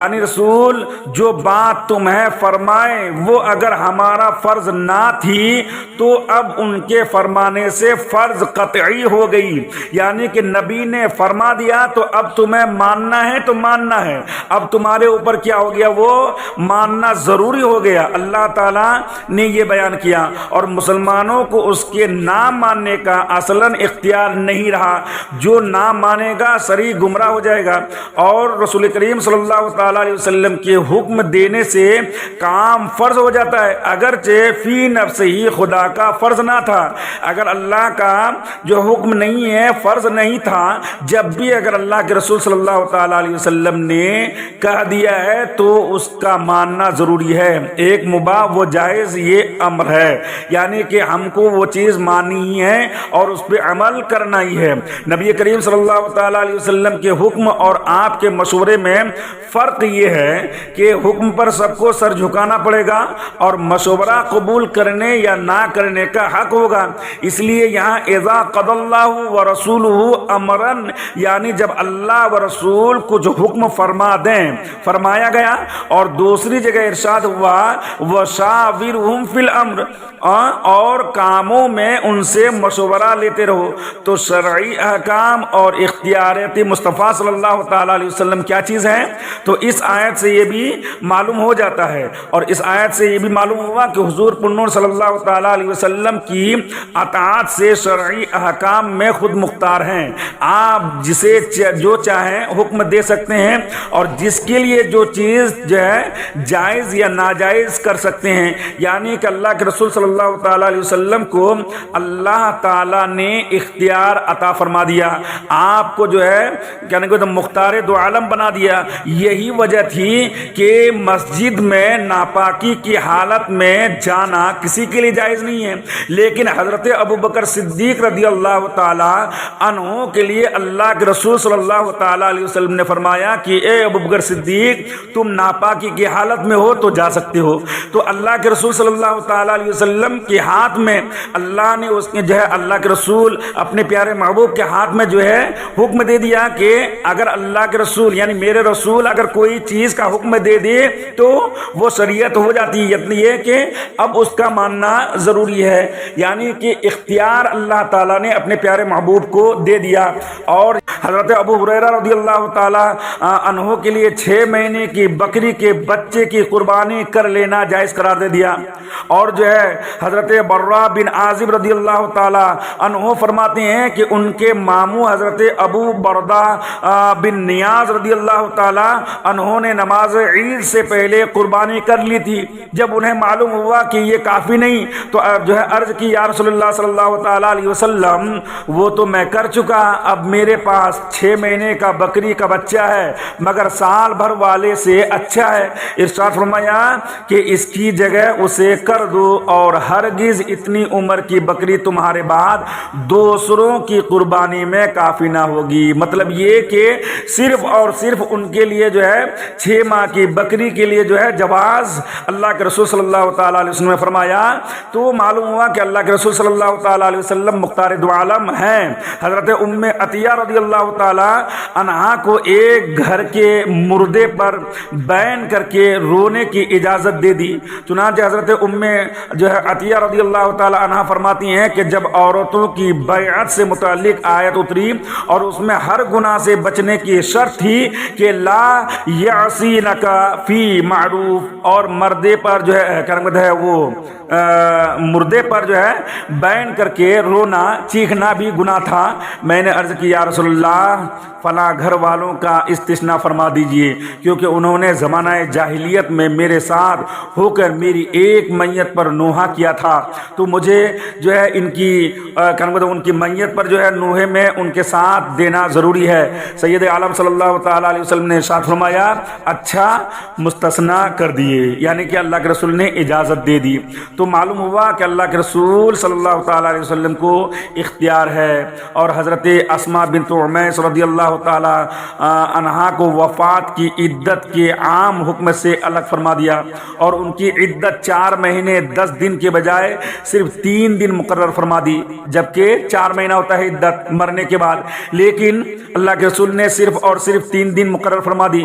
یعنی رسول جو بات تمہیں فرمائے وہ اگر ہمارا فرض نہ تھی تو اب ان کے فرمانے سے فرض قطعی ہو گئی، یعنی کہ نبی نے فرما دیا تو اب تمہیں ماننا ہے تو ماننا ہے، اب تمہارے اوپر کیا ہو گیا، وہ ماننا ضروری ہو گیا۔ اللہ تعالیٰ نے یہ بیان کیا اور مسلمانوں کو اس کے نہ ماننے کا اصلاً اختیار نہیں رہا، جو نہ مانے گا صریح گمراہ ہو جائے گا۔ اور رسول کریم صلی اللہ تعالیٰ علیہ وسلم کے حکم دینے سے کام فرض ہو جاتا ہے، اگرچہ فی نفس ہی خدا کا فرض نہ تھا۔ اگر اللہ کا جو حکم نہیں ہے، فرض نہیں تھا، جب بھی اگر اللہ کے رسول صلی اللہ تعالیٰ علیہ وسلم نے کہہ دیا ہے تو اس کا ماننا ضروری ہے۔ ایک مباح و جائز یہ امر ہے، یعنی کہ ہم کو وہ چیز ماننی ہی ہے اور اس پہ عمل کرنا ہی ہے۔ نبی کریم صلی اللہ تعالیٰ علیہ وسلم کے حکم اور آپ کے مشورے میں فرق یہ ہے کہ حکم پر سب کو سر جھکانا پڑے گا اور مشورہ قبول کرنے یا نہ کرنے کا حق ہوگا۔ اس لیے یہاں اذا قضى اللہ ورسولہ امرا، یعنی جب اللہ و رسول کچھ حکم فرما دیں، فرمایا گیا، اور دوسری جگہ ارشاد ہوا وشاورہم فی الامر، اور کاموں میں ان سے مشورہ لیتے رہو، تو شرعی احکام اور اختیارات مصطفیٰ صلی اللہ تعالیٰ علیہ وسلم کیا چیز ہے؟ تو اس آیت سے یہ بھی معلوم ہو جاتا ہے، اور اس آیت سے یہ بھی معلوم ہوا کہ حضور پنور صلی اللہ تعالیٰ علیہ وسلم کی اطاعت سے شرعی احکام میں خود مختار ہیں۔ آپ جسے جو چاہیں حکم دے سکتے ہیں اور جس کے لیے جو چیز جو ہے جائز یا ناجائز کر سکتے ہیں، یعنی کہ اللہ کے رسول صلی اللہ تعالیٰ علیہ وسلم کو اللہ تعالیٰ نے اختیار عطا فرما دیا، آپ کو جو ہے کہنے کو مختار دو عالم بنا دیا۔ یہی وجہ تھی کہ مسجد میں ناپاکی کی حالت میں جانا کسی کے لیے جائز نہیں ہے، لیکن حضرت ابوبکر صدیق رضی اللہ تعالیٰ عنہ کے لیے اللہ کے رسول صلی اللہ تعالیٰ علیہ وسلم نے فرمایا کہ اے ابوبکر صدیق تم ناپاکی کی حالت میں ہو تو جا سکتے ہو۔ تو اللہ کے رسول صلی اللہ تعالیٰ علیہ وسلم کے ہاتھ میں اللہ نے اس نے جو ہے اللہ کے رسول اپنے پیارے محبوب کے ہاتھ میں جو ہے حکم دے دیا کہ اگر اللہ کے رسول یعنی میرے رسول اگر کوئی چیز کا حکم دے دے تو وہ شریعت ہو جاتی ہے، یعنی یہ کہ اب اس کا ماننا ضروری ہے، یعنی کہ اختیار اللہ تعالیٰ نے اپنے پیارے محبوب کو دے دیا۔ اور حضرت ابو ہریرہ رضی اللہ تعالیٰ عنہ کے لیے 6 مہینے کی بکری کے بچے کی قربانی کر لینا جائز قرار دے دیا۔ اور جو ہے حضرت برا بن عازب رضی اللہ تعالیٰ عنہ فرماتے ہیں کہ ان کے ماموں حضرت ابو بردہ بن نیاز رضی اللہ تعالیٰ عنہ نے نماز عید سے پہلے قربانی کر لی تھی۔ جب انہیں معلوم ہوا کہ یہ کافی نہیں تو جو ہے عرض کی یا رسول اللہ صلی اللہ تعالیٰ علیہ وسلم وہ تو میں کر چکا، اب میرے پاس 6 مہینے کا بکری کا بچہ ہے مگر سال بھر والے سے اچھا ہے۔ ارشاد فرمایا کہ اس کی جگہ اسے کر دو، اور ہرگز اتنی عمر کی بکری تمہارے بعد دوسروں کی قربانی میں کافی نہ ہوگی۔ مطلب یہ کہ صرف اور صرف ان کے لیے جو ہے 6 ماہ کی بکری کے لیے جو ہے جواز اللہ کے رسول صلی اللہ تعالیٰ علیہ وسلم نے فرمایا۔ تو معلوم ہوا کہ اللہ کے رسول صلی اللہ تعالیٰ علیہ وسلم مختار دو عالم ہیں۔ حضرت ام عطیہ رضی اللہ تعالیٰ عنہا کو ایک گھر کے مردے پر بین کر کے رونے کی اجازت دے دی، چنانچہ حضرت ام جو ہے عطیہ رضی اللہ تعالیٰ عنہا فرماتی ہیں کہ جب عورتوں کی بیعت سے متعلق آیت اتری اور اس میں ہر گناہ سے بچنے کی شرط تھی کہ لا یعصینک فی معروف، اور مردے پر جو ہے کرمد ہے وہ مردے پر جو ہے بین کر کے رونا چیخنا بھی گناہ تھا۔ میں نے عرض کی یا رسول اللہ فلاں گھر والوں کا استثناء فرما دیجئے، کیونکہ انہوں نے زمانہ جاہلیت میں میرے ساتھ ہو کر میری ایک میت پر نوحہ کیا تھا، تو مجھے جو ہے ان کی میت پر جو ہے نوحے میں ان کے ساتھ دینا ضروری ہے۔ سید عالم صلی اللہ تعالیٰ علیہ وسلم نے ارشاد فرمایا اچھا مستثنیٰ کر دیے، یعنی کہ اللہ کے رسول نے اجازت دے دی۔ تو معلوم ہوا کہ اللہ کے رسول صلی اللہ تعالیٰ علیہ وسلم کو اختیار ہے۔ اور حضرت اسماء بنت عمیس رضی اللہ تعالیٰ عنہا کو وفات کی عدت کے عام حکم سے الگ فرما دیا، اور ان کی عدت 4 مہینے 10 دن کے بجائے صرف 3 دن مقرر فرما دی، جبکہ 4 مہینہ ہوتا ہے عدت مرنے کے بعد، لیکن اللہ کے رسول نے صرف اور صرف 3 دن مقرر فرما دی۔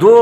2